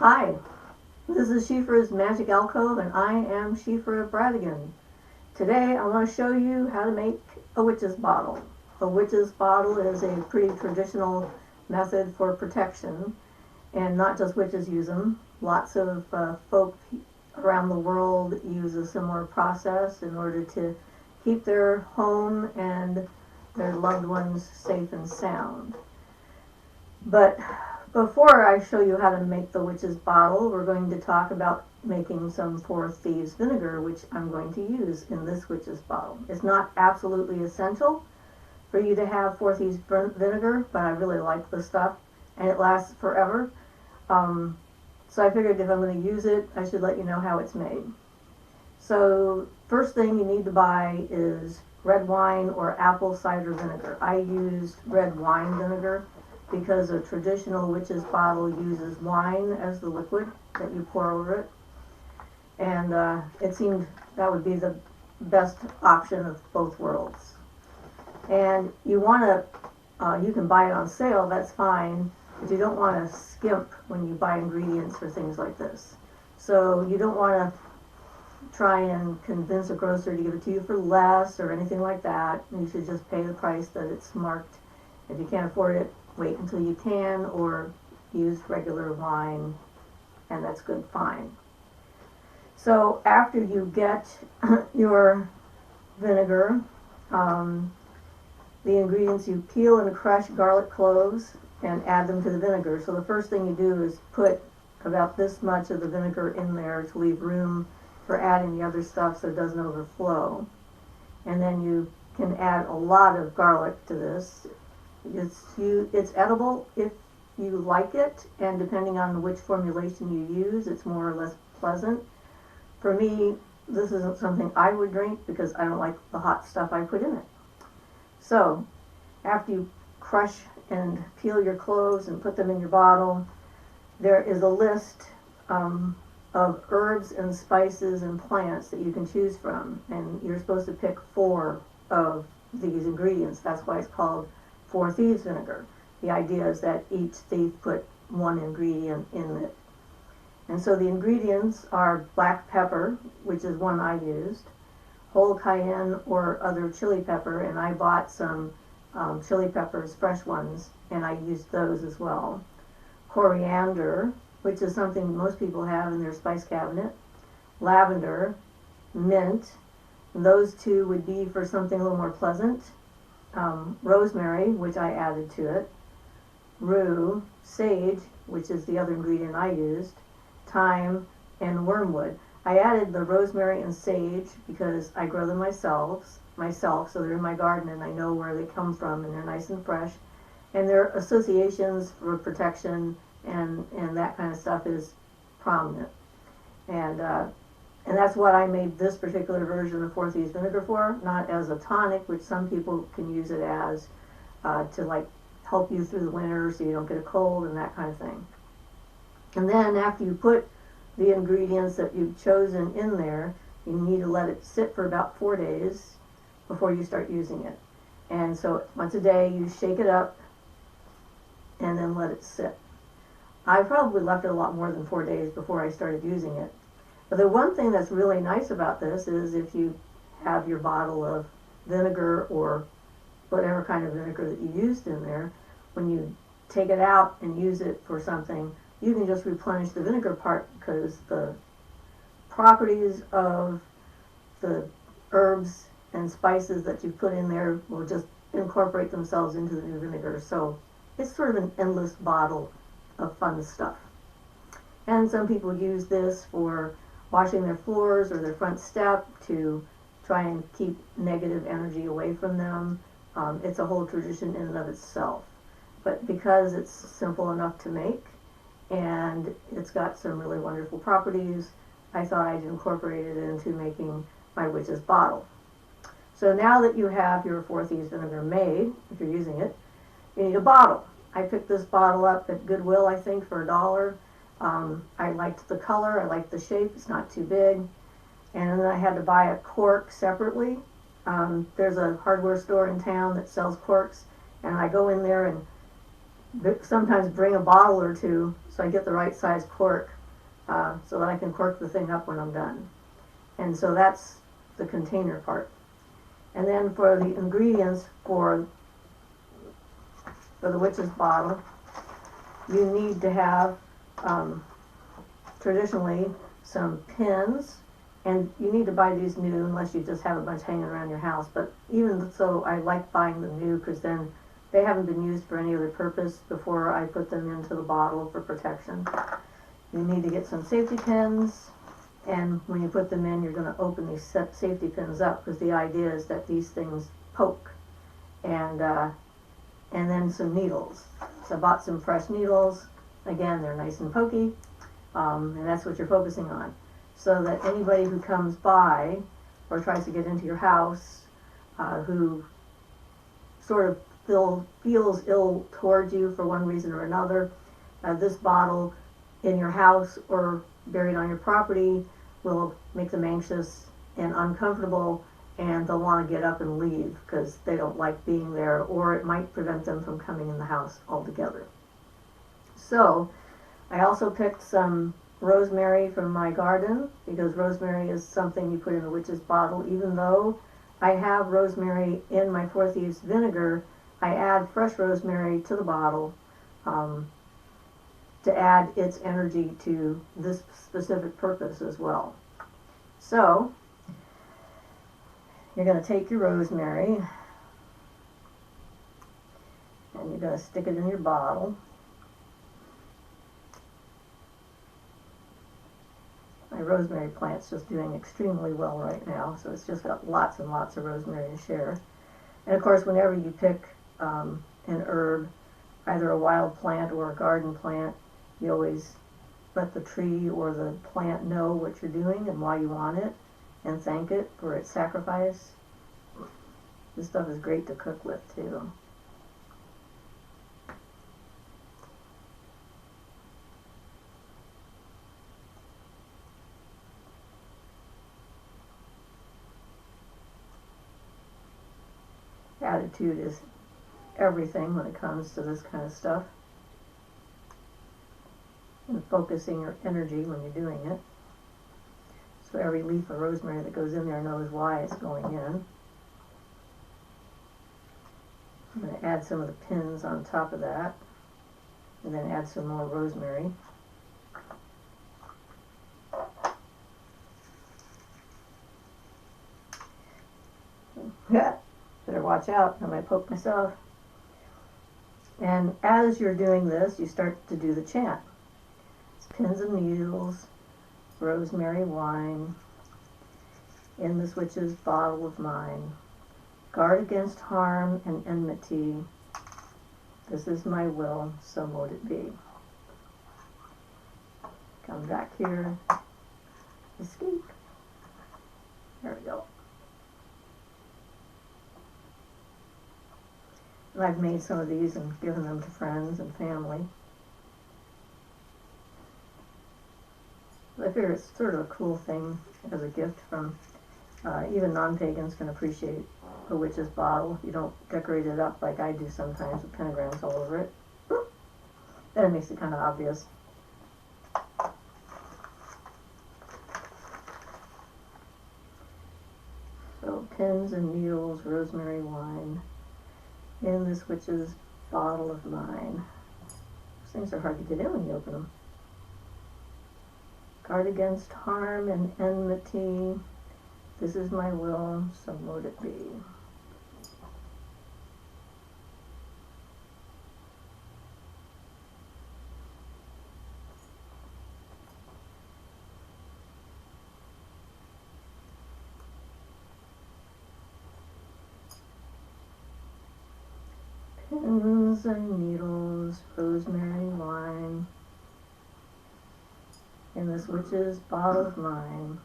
Hi, this is Siofra's Magic Alcove, and I am Siofra Bradigan. Today I want to show you how to make a witch's bottle. A witch's bottle is a pretty traditional method for protection, and not just witches use them. Lots of folk around the world use a similar process in order to keep their home and their loved ones safe and sound. But before I show you how to make the witch's bottle, we're going to talk about making some Four Thieves Vinegar, which I'm going to use in this witch's bottle. It's not absolutely essential for you to have Four Thieves Vinegar, but I really like the stuff, and it lasts forever. So I figured if I'm going to use it, I should let you know how it's made. So first thing you need to buy is red wine or apple cider vinegar. I used red wine vinegar because a traditional witch's bottle uses wine as the liquid that you pour over it. And it seemed that would be the best option of both worlds. And you want to, you can buy it on sale, that's fine, but you don't want to skimp when you buy ingredients for things like this. So you don't want to try and convince a grocer to give it to you for less or anything like that. You should just pay the price that it's marked. If you can't afford it, wait until you can, or use regular wine, and that's good, fine. So after you get your vinegar, the ingredients, you peel and crush garlic cloves and add them to the vinegar. So the first thing you do is put about this much of the vinegar in there to leave room for adding the other stuff so it doesn't overflow. And then you can add a lot of garlic to this. It's edible if you like it, and depending on which formulation you use, it's more or less pleasant. For me, this isn't something I would drink because I don't like the hot stuff I put in it. So, after you crush and peel your cloves and put them in your bottle, there is a list of herbs and spices and plants that you can choose from, and you're supposed to pick 4 of these ingredients. That's why it's called Four Thieves Vinegar. The idea is that each thief put 1 ingredient in it. And so the ingredients are black pepper, which is one I used, whole cayenne or other chili pepper, and I bought some chili peppers, fresh ones, and I used those as well. Coriander, which is something most people have in their spice cabinet. Lavender, mint, and those 2 would be for something a little more pleasant. Rosemary, which I added to it, rue, sage, which is the other ingredient I used, thyme, and wormwood. I added the rosemary and sage because I grow them myself, so they're in my garden and I know where they come from and they're nice and fresh. And their associations for protection and that kind of stuff is prominent. And that's what I made this particular version of Four Thieves Vinegar for, not as a tonic, which some people can use it as to like help you through the winter so you don't get a cold and that kind of thing. And then after you put the ingredients that you've chosen in there, you need to let it sit for about 4 days before you start using it. And so once a day you shake it up and then let it sit. I probably left it a lot more than 4 days before I started using it. But the one thing that's really nice about this is if you have your bottle of vinegar or whatever kind of vinegar that you used in there, when you take it out and use it for something, you can just replenish the vinegar part because the properties of the herbs and spices that you put in there will just incorporate themselves into the new vinegar. So it's sort of an endless bottle of fun stuff. And some people use this for washing their floors or their front step to try and keep negative energy away from them. It's a whole tradition in and of itself. But because it's simple enough to make and it's got some really wonderful properties, I thought I'd incorporate it into making my witch's bottle. So now that you have your Four Thieves Vinegar made, if you're using it, you need a bottle. I picked this bottle up at Goodwill, I think, for $1. I liked the color, I liked the shape, it's not too big. And then I had to buy a cork separately. There's a hardware store in town that sells corks, and I go in there and sometimes bring a bottle or two so I get the right size cork, so that I can cork the thing up when I'm done. And so that's the container part. And then for the ingredients for the witch's bottle, you need to have traditionally some pins, and you need to buy these new unless you just have a bunch hanging around your house. But even so, I like buying them new because then they haven't been used for any other purpose before I put them into the bottle for protection. You need to get some safety pins, and when you put them in, you're going to open these safety pins up because the idea is that these things poke. And then some needles. So I bought some fresh needles. Again, they're nice and pokey, and that's what you're focusing on. So that anybody who comes by or tries to get into your house, who sort of feels ill towards you for one reason or another, this bottle in your house or buried on your property will make them anxious and uncomfortable, and they'll want to get up and leave because they don't like being there, or it might prevent them from coming in the house altogether. So I also picked some rosemary from my garden, because rosemary is something you put in a witch's bottle. Even though I have rosemary in my Four Thieves Vinegar, I add fresh rosemary to the bottle to add its energy to this specific purpose as well. So you're going to take your rosemary and you're going to stick it in your bottle. My rosemary plant's just doing extremely well right now, so it's just got lots and lots of rosemary to share. And of course, whenever you pick an herb, either a wild plant or a garden plant, you always let the tree or the plant know what you're doing and why you want it, and thank it for its sacrifice. This stuff is great to cook with too. Attitude is everything when it comes to this kind of stuff, and focusing your energy when you're doing it. So every leaf of rosemary that goes in there knows why it's going in. I'm going to add some of the pins on top of that, and then add some more rosemary. Better watch out, I might poke myself. And as you're doing this, you start to do the chant. It's pins and needles, rosemary wine, in this witch's bottle of mine. Guard against harm and enmity. This is my will, so mote it be. Come back here. Escape. There we go. And I've made some of these and given them to friends and family. I figure it's sort of a cool thing as a gift from, even non-pagans can appreciate a witch's bottle. You don't decorate it up like I do sometimes with pentagrams all over it. Then it makes it kind of obvious. So pins and needles, rosemary wine, in this witch's bottle of mine. Those things are hard to get in when you open them. Guard against harm and enmity. This is my will, so mote it be. Pins and needles, rosemary wine, in this witch's bottle of mine.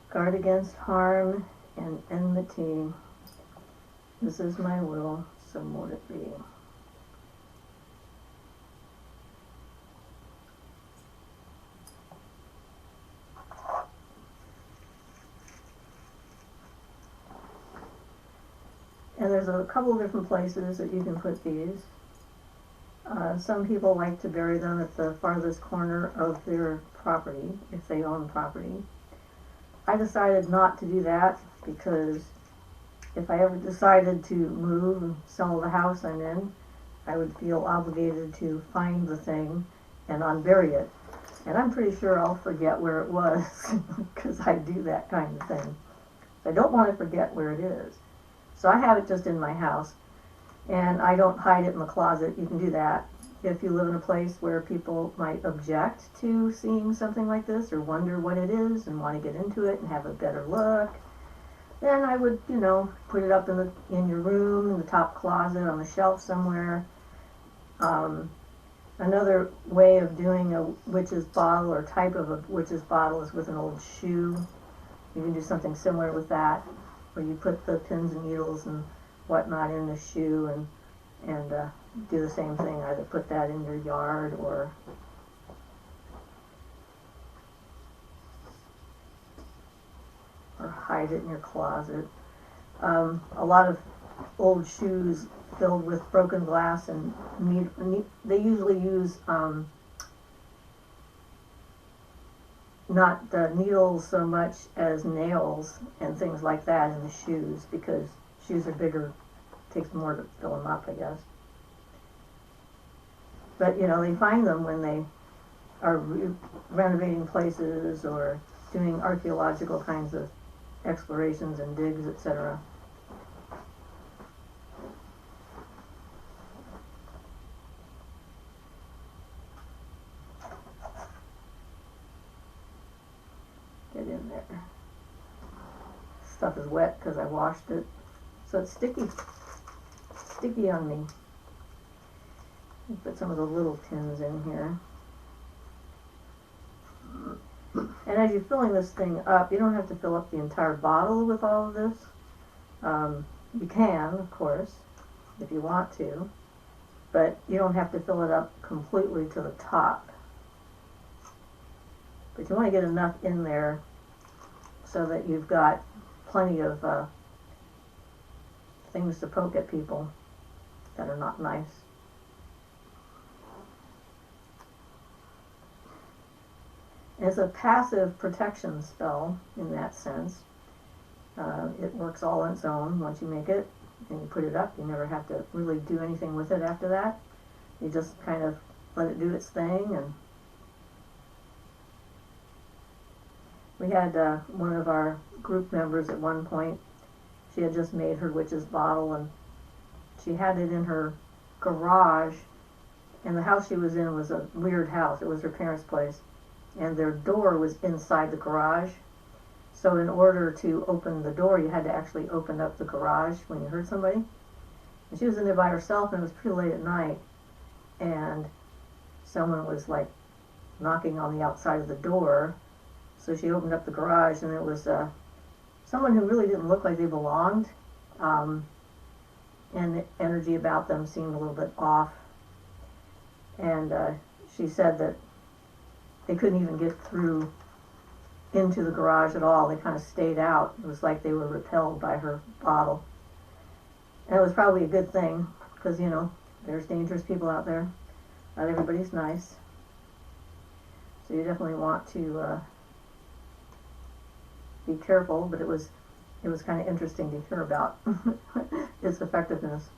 Guard against harm and enmity. This is my will, so mote it be. And there's a couple of different places that you can put these. Some people like to bury them at the farthest corner of their property, if they own property. I decided not to do that because if I ever decided to move and sell the house I'm in, I would feel obligated to find the thing and unbury it. And I'm pretty sure I'll forget where it was because I do that kind of thing. I don't want to forget where it is. So I have it just in my house, and I don't hide it in the closet. You can do that. If you live in a place where people might object to seeing something like this or wonder what it is and want to get into it and have a better look, then I would, put it up in your room, in the top closet, on the shelf somewhere. Another way of doing a witch's bottle or type of a witch's bottle is with an old shoe. You can do something similar with that, where you put the pins and needles and whatnot in the shoe and do the same thing. Either put that in your yard or hide it in your closet. A lot of old shoes filled with broken glass and they usually use not the needles so much as nails and things like that in the shoes, because shoes are bigger, it takes more to fill them up, I guess. But they find them when they are renovating places or doing archaeological kinds of explorations and digs, etc. Get in there. Stuff is wet because I washed it, so it's sticky on me. Put some of the little tins in here. And as you're filling this thing up, you don't have to fill up the entire bottle with all of this. You can, of course, if you want to, but you don't have to fill it up completely to the top. But you want to get enough in there so that you've got plenty of things to poke at people that are not nice. It's a passive protection spell in that sense. It works all on its own once you make it and you put it up. You never have to really do anything with it after that. You just kind of let it do its thing. And we had one of our group members at one point. She had just made her witch's bottle and she had it in her garage. And the house she was in was a weird house. It was her parents' place. And their door was inside the garage. So in order to open the door, you had to actually open up the garage when you heard somebody. And she was in there by herself, and it was pretty late at night. And someone was like knocking on the outside of the door. So she opened up the garage, and it was someone who really didn't look like they belonged. And the energy about them seemed a little bit off. And she said that they couldn't even get through into the garage at all. They kind of stayed out. It was like they were repelled by her bottle. And it was probably a good thing, because, there's dangerous people out there. Not everybody's nice. So you definitely want to be careful, but it was kind of interesting to hear about its effectiveness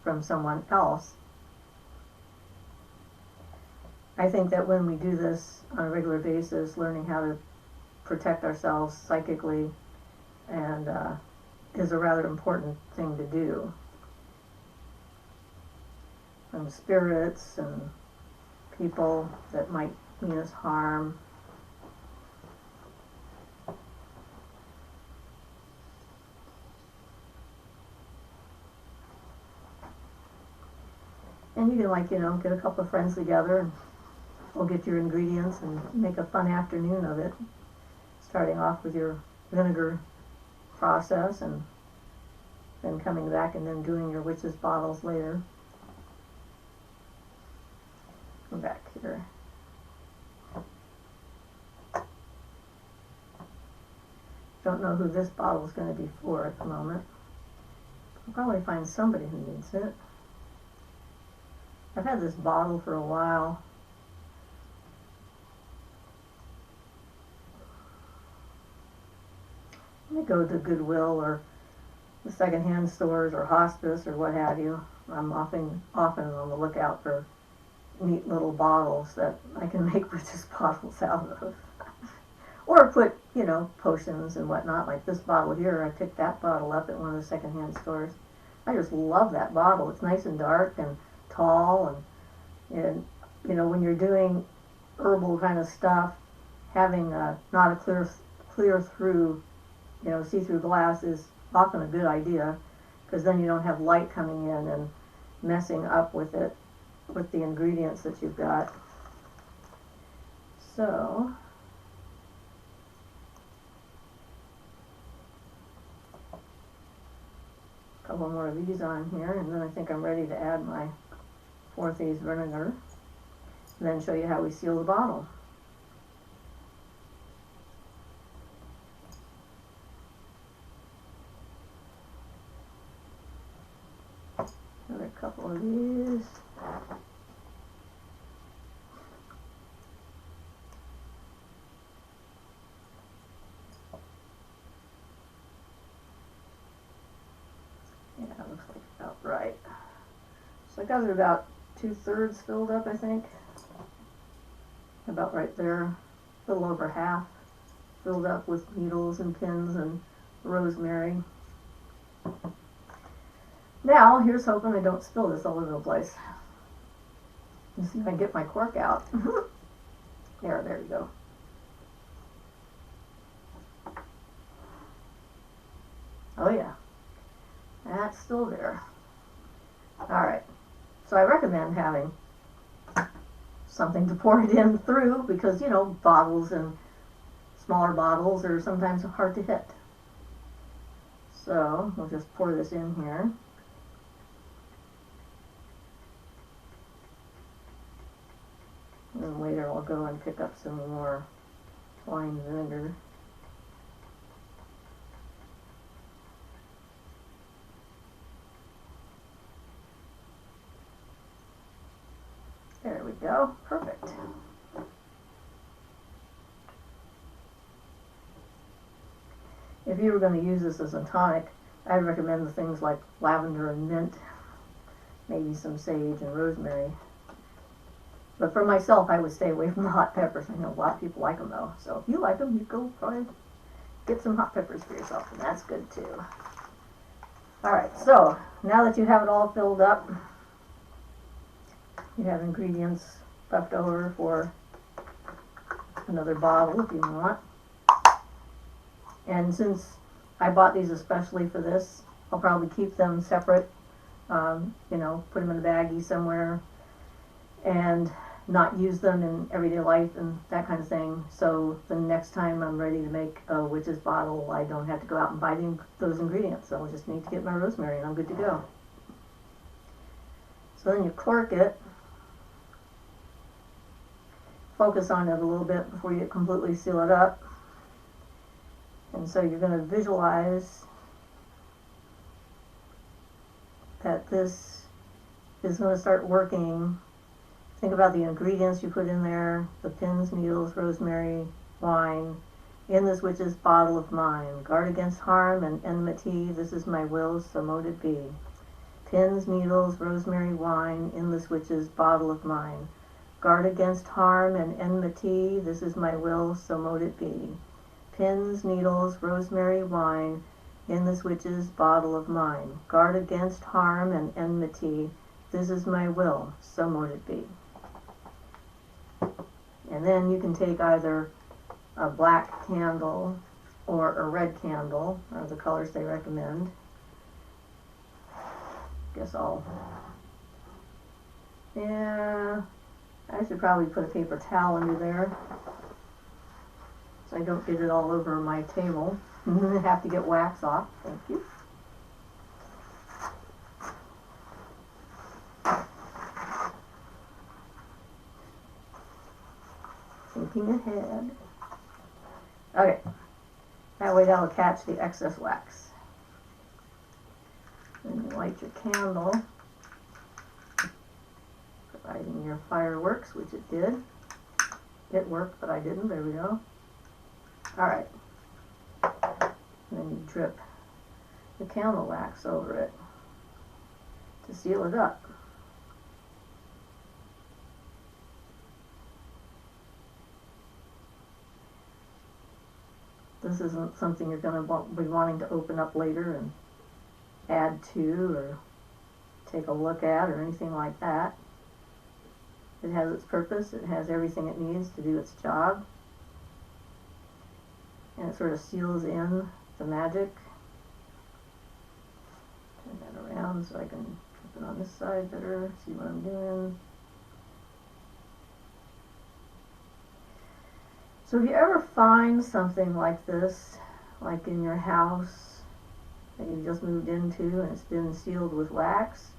from someone else. I think that when we do this on a regular basis, learning how to protect ourselves psychically and is a rather important thing to do. From spirits and people that might mean us harm. And you can get a couple of friends together and we'll get your ingredients and make a fun afternoon of it, starting off with your vinegar process and then coming back and then doing your witch's bottles later. Come back here. Don't know who this bottle is going to be for at the moment. I'll probably find somebody who needs it. I've had this bottle for a while. I go to Goodwill or the secondhand stores or hospice or what have you. I'm often on the lookout for neat little bottles that I can make witch's bottles out of. Or put, you know, potions and whatnot, like this bottle here. I picked that bottle up at one of the secondhand stores. I just love that bottle. It's nice and dark and tall, and you know, when you're doing herbal kind of stuff, having not a clear through, you know, see-through glass is often a good idea, because then you don't have light coming in and messing up with it, with the ingredients that you've got. So, a couple more of these on here, and then I think I'm ready to add my Four Thieves Vinegar, and then show you how we seal the bottle. Another couple of these. Yeah, it looks like about right. So I got it about 2/3 filled up, I think. About right there. A little over half filled up with needles and pins and rosemary. Now, here's hoping I don't spill this all over the place. Let's see if I can get my cork out. There you go. Oh yeah, that's still there. Alright, so I recommend having something to pour it in through, because, you know, bottles and smaller bottles are sometimes hard to hit. So, we'll just pour this in here. And later I'll go and pick up some more wine vinegar. There we go. Perfect. If you were going to use this as a tonic, I'd recommend the things like lavender and mint, maybe some sage and rosemary. But for myself, I would stay away from the hot peppers. I know a lot of people like them though. So if you like them, you go probably get some hot peppers for yourself, and that's good too. Alright, so now that you have it all filled up, you have ingredients left over for another bottle if you want. And since I bought these especially for this, I'll probably keep them separate, you know, put them in a baggie somewhere, and not use them in everyday life and that kind of thing. So the next time I'm ready to make a witch's bottle, I don't have to go out and buy those ingredients. I'll just need to get my rosemary and I'm good to go. So then you cork it. Focus on it a little bit before you completely seal it up. And so you're going to visualize that this is going to start working. Think about the ingredients you put in there: the pins, needles, rosemary, wine, in this witch's bottle of mine. Guard against harm and enmity, this is my will, so mote it be. Pins, needles, rosemary, wine, in this witch's bottle of mine. Guard against harm and enmity, this is my will, so mote it be. Pins, needles, rosemary, wine, in this witch's bottle of mine. Guard against harm and enmity, this is my will, so mote it be. And then you can take either a black candle or a red candle, or the colors they recommend. Yeah, I should probably put a paper towel under there so I don't get it all over my table. I have to get wax off. Thank you. Thinking ahead. Okay, that way that'll catch the excess wax. And light your candle, providing your fire works, which it did. It worked, but I didn't. There we go. Alright. And then you drip the candle wax over it to seal it up. This isn't something you're going to be wanting to open up later and add to or take a look at or anything like that. It has its purpose. It has everything it needs to do its job. And it sort of seals in the magic. Turn that around so I can flip it on this side better, see what I'm doing. So if you ever find something like this, like in your house that you just moved into and it's been sealed with wax,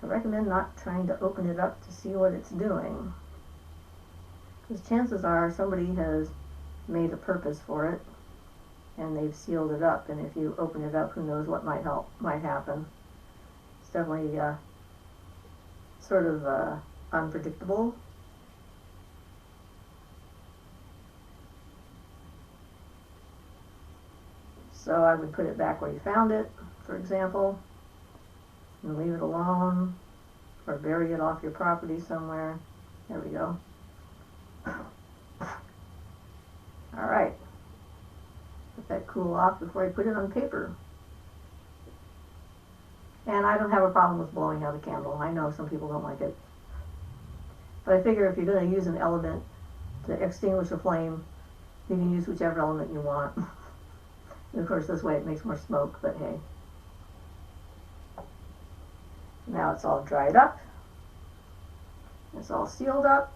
I recommend not trying to open it up to see what it's doing. Because chances are somebody has made a purpose for it and they've sealed it up, and if you open it up, who knows what might happen. It's definitely sort of unpredictable. So I would put it back where you found it, for example, and leave it alone, or bury it off your property somewhere. There we go. Alright. Let that cool off before I put it on paper. And I don't have a problem with blowing out a candle. I know some people don't like it. But I figure if you're going to use an element to extinguish a flame, you can use whichever element you want. And of course this way it makes more smoke, but hey. Now it's all dried up. It's all sealed up.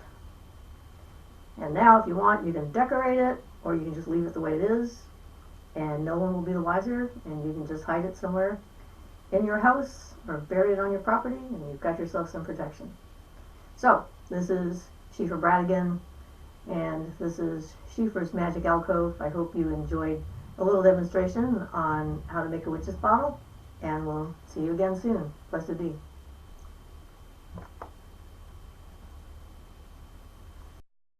And now if you want, you can decorate it, or you can just leave it the way it is, and no one will be the wiser, and you can just hide it somewhere in your house or bury it on your property, and you've got yourself some protection. So, this is Siofra Bradigan, and this is Siofra's Magic Alcove. I hope you enjoyed a little demonstration on how to make a witch's bottle, and we'll see you again soon. Blessed be.